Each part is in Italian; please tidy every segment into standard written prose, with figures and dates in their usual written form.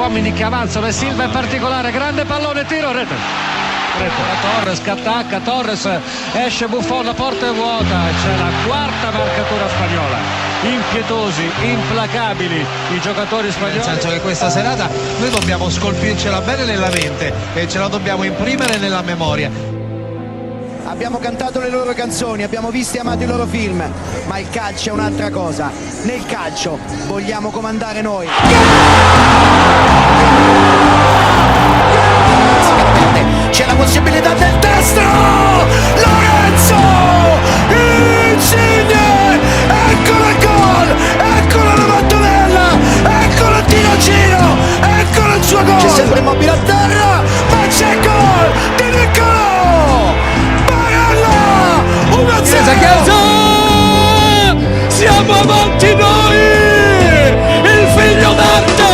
uomini che avanzano e Silva in particolare, grande pallone, tiro, rete. Torres che attacca, Torres esce Buffon, la porta è vuota, c'è la quarta marcatura spagnola. Impietosi, implacabili i giocatori spagnoli. Nel senso che questa serata noi dobbiamo scolpircela bene nella mente e ce la dobbiamo imprimere nella memoria. Abbiamo cantato le loro canzoni, abbiamo visto e amato i loro film, ma il calcio è un'altra cosa. Nel calcio vogliamo comandare noi. C'è la possibilità del destro! Lorenzo! Insigne! Eccolo il gol! Eccolo la mattonella! Eccolo il tiro a giro! Eccolo il suo gol! C'è sempre Immobile a terra! Ma c'è gol! Di Niccolò! Barella! 1-0! Siamo avanti noi! Il figlio d'arte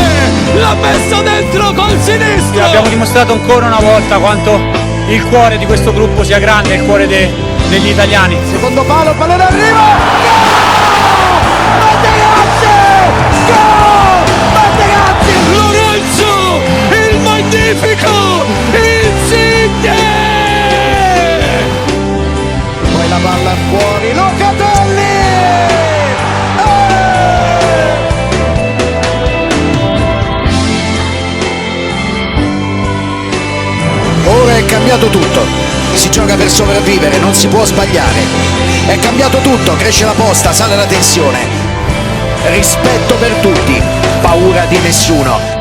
l'ha messo dentro col sinistro! Abbiamo dimostrato ancora una volta quanto il cuore di questo gruppo sia grande, il cuore degli italiani. Secondo palo, il pallone arriva! Gol! Materazzi! Gol! Materazzi! Lorenzo, il magnifico Insigne! Poi la palla fuori, Locatelli! Ora è cambiato tutto, si gioca per sopravvivere, non si può sbagliare. È cambiato tutto, cresce la posta, sale la tensione. Rispetto per tutti, paura di nessuno.